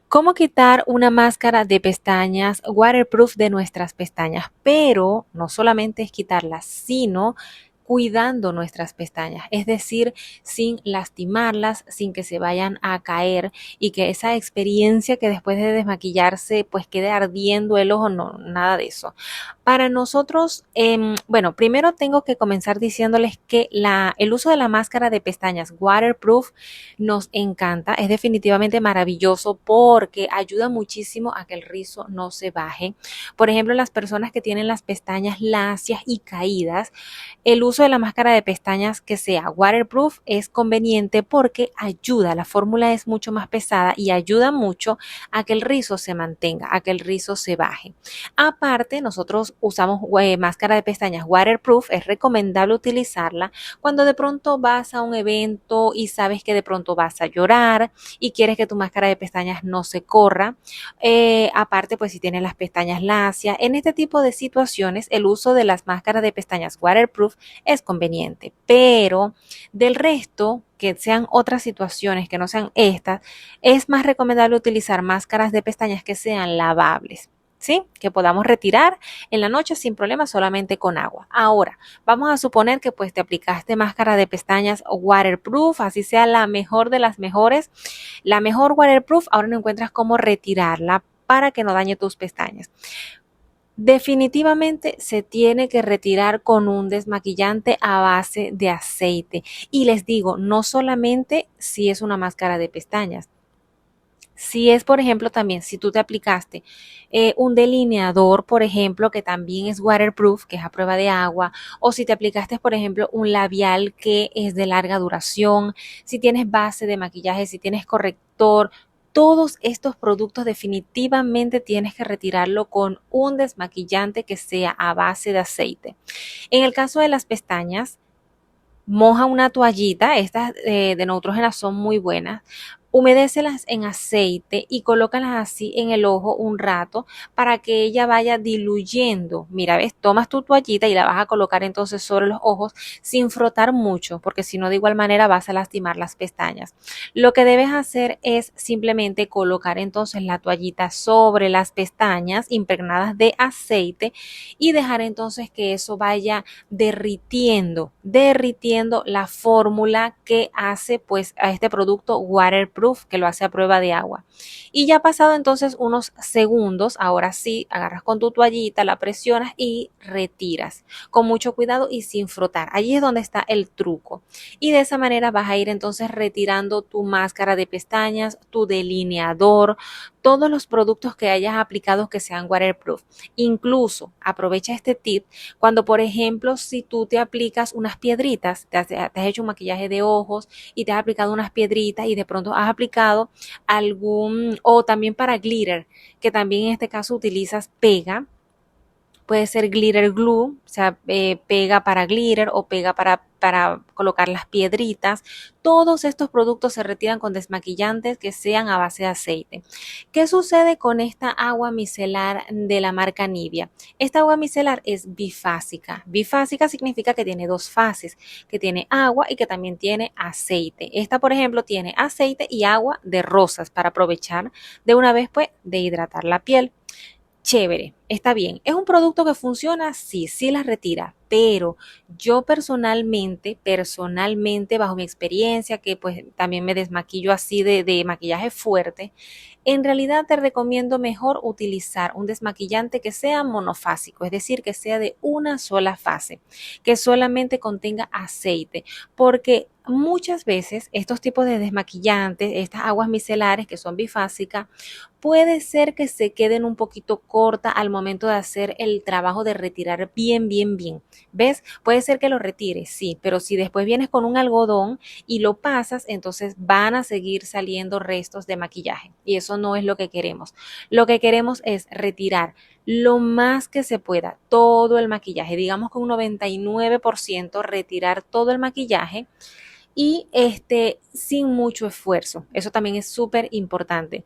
¿Cómo quitar una máscara de pestañas waterproof de nuestras pestañas? Pero no solamente es quitarlas, sino cuidando nuestras pestañas, es decir, sin lastimarlas, sin que se vayan a caer y que esa experiencia que después de desmaquillarse pues quede ardiendo el ojo, no, nada de eso. Para nosotros, bueno, primero tengo que comenzar diciéndoles que el uso de la máscara de pestañas waterproof nos encanta, es definitivamente maravilloso porque ayuda muchísimo a que el rizo no se baje. Por ejemplo, las personas que tienen las pestañas lacias y caídas, el uso de la máscara de pestañas que sea waterproof es conveniente porque ayuda, la fórmula es mucho más pesada y ayuda mucho a que el rizo se mantenga, a que el rizo se baje. Aparte, nosotros usamos máscara de pestañas waterproof, es recomendable utilizarla cuando de pronto vas a un evento y sabes que de pronto vas a llorar y quieres que tu máscara de pestañas no se corra. Aparte, pues si tienes las pestañas lacias, en este tipo de situaciones el uso de las máscaras de pestañas waterproof es conveniente, pero del resto, que sean otras situaciones que no sean estas, es más recomendable utilizar máscaras de pestañas que sean lavables. ¿Sí? Que podamos retirar en la noche sin problema solamente con agua. Ahora, vamos a suponer que pues te aplicaste máscara de pestañas waterproof, así sea la mejor de las mejores, la mejor waterproof, ahora no encuentras cómo retirarla para que no dañe tus pestañas. Definitivamente se tiene que retirar con un desmaquillante a base de aceite. Y les digo, no solamente si es una máscara de pestañas. Si es, por ejemplo, también, si tú te aplicaste un delineador, por ejemplo, que también es waterproof, que es a prueba de agua, o si te aplicaste, por ejemplo, un labial que es de larga duración, si tienes base de maquillaje, si tienes corrector, todos estos productos definitivamente tienes que retirarlo con un desmaquillante que sea a base de aceite. En el caso de las pestañas, moja una toallita, estas de neutrógena son muy buenas, humedécelas en aceite y colócalas así en el ojo un rato para que ella vaya diluyendo. Mira, ves, tomas tu toallita y la vas a colocar entonces sobre los ojos sin frotar mucho, porque si no de igual manera vas a lastimar las pestañas. Lo que debes hacer es simplemente colocar entonces la toallita sobre las pestañas impregnadas de aceite y dejar entonces que eso vaya derritiendo la fórmula que hace pues a este producto waterproof, que lo hace a prueba de agua. Y ya pasado entonces unos segundos, ahora sí, agarras con tu toallita, la presionas y retiras con mucho cuidado y sin frotar. Allí es donde está el truco. Y de esa manera vas a ir entonces retirando tu máscara de pestañas, tu delineador, todos los productos que hayas aplicado que sean waterproof. Incluso aprovecha este tip cuando, por ejemplo, si tú te aplicas unas piedritas, te has hecho un maquillaje de ojos y te has aplicado unas piedritas y de pronto has aplicado algún, o también para glitter, que también en este caso utilizas pega. Puede ser glitter glue, o sea, pega para glitter o pega para colocar las piedritas. Todos estos productos se retiran con desmaquillantes que sean a base de aceite. ¿Qué sucede con esta agua micelar de la marca Nivea? Esta agua micelar es bifásica. Bifásica significa que tiene dos fases, que tiene agua y que también tiene aceite. Esta, por ejemplo, tiene aceite y agua de rosas para aprovechar de una vez, pues, de hidratar la piel. Chévere, está bien. ¿Es un producto que funciona? Sí, sí las retira, pero yo personalmente, bajo mi experiencia, que pues también me desmaquillo así de maquillaje fuerte, en realidad te recomiendo mejor utilizar un desmaquillante que sea monofásico, es decir, que sea de una sola fase, que solamente contenga aceite, porque muchas veces estos tipos de desmaquillantes, estas aguas micelares que son bifásicas, puede ser que se queden un poquito corta al momento de hacer el trabajo de retirar bien. ¿Ves? Puede ser que lo retires, sí, pero si después vienes con un algodón y lo pasas, entonces van a seguir saliendo restos de maquillaje y eso no es lo que queremos. Lo que queremos es retirar lo más que se pueda todo el maquillaje, digamos que un 99% retirar todo el maquillaje y sin mucho esfuerzo. Eso también es súper importante,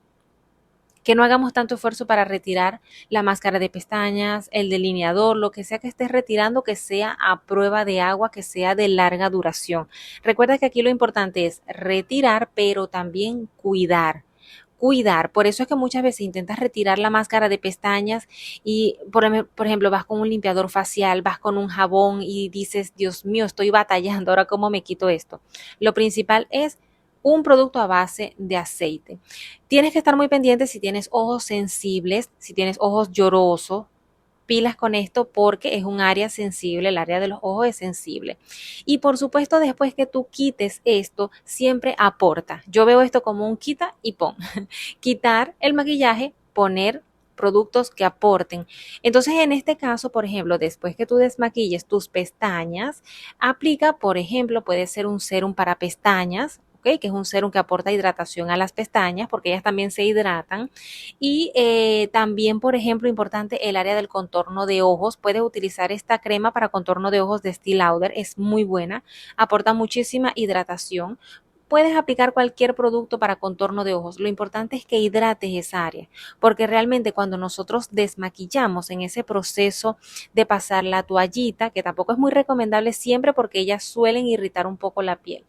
que no hagamos tanto esfuerzo para retirar la máscara de pestañas, el delineador, lo que sea que estés retirando, que sea a prueba de agua, que sea de larga duración. Recuerda que aquí lo importante es retirar, pero también cuidar. cuidar. Por eso es que muchas veces intentas retirar la máscara de pestañas y, por ejemplo, vas con un limpiador facial, vas con un jabón y dices, Dios mío, estoy batallando, ahora cómo me quito esto. Lo principal es un producto a base de aceite. Tienes que estar muy pendiente si tienes ojos sensibles, si tienes ojos llorosos, pilas con esto porque es un área sensible, el área de los ojos es sensible. Y por supuesto, después que tú quites esto, siempre aporta. Yo veo esto como un quita y pon. Quitar el maquillaje, poner productos que aporten. Entonces, en este caso, por ejemplo, después que tú desmaquilles tus pestañas, aplica, por ejemplo, puede ser un serum para pestañas, ¿ok? Que es un serum que aporta hidratación a las pestañas porque ellas también se hidratan. Y también, por ejemplo, importante, el área del contorno de ojos. Puedes utilizar esta crema para contorno de ojos de Estée Lauder, es muy buena, aporta muchísima hidratación. Puedes aplicar cualquier producto para contorno de ojos. Lo importante es que hidrates esa área, porque realmente cuando nosotros desmaquillamos en ese proceso de pasar la toallita, que tampoco es muy recomendable siempre porque ellas suelen irritar un poco la piel,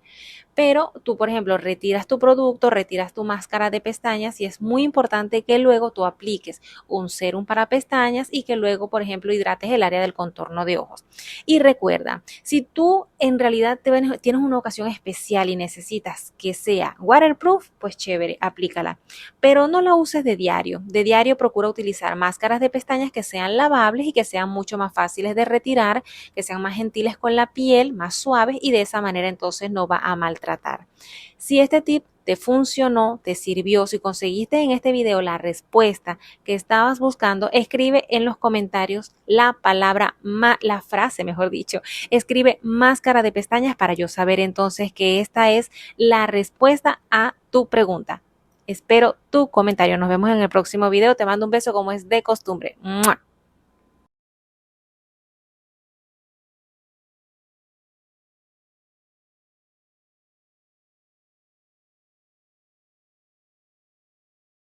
pero tú, por ejemplo, retiras tu producto, retiras tu máscara de pestañas y es muy importante que luego tú apliques un serum para pestañas y que luego, por ejemplo, hidrates el área del contorno de ojos. Y recuerda, si tú en realidad tienes una ocasión especial y necesitas que sea waterproof, pues chévere, aplícala. Pero no la uses de diario. De diario procura utilizar máscaras de pestañas que sean lavables y que sean mucho más fáciles de retirar, que sean más gentiles con la piel, más suaves y de esa manera entonces no va a maltratar. Si este tip te funcionó, te sirvió, si conseguiste en este video la respuesta que estabas buscando, escribe en los comentarios la palabra, la frase, mejor dicho, escribe máscara de pestañas para yo saber entonces que esta es la respuesta a tu pregunta. Espero tu comentario. Nos vemos en el próximo video. Te mando un beso como es de costumbre. ¡Mua!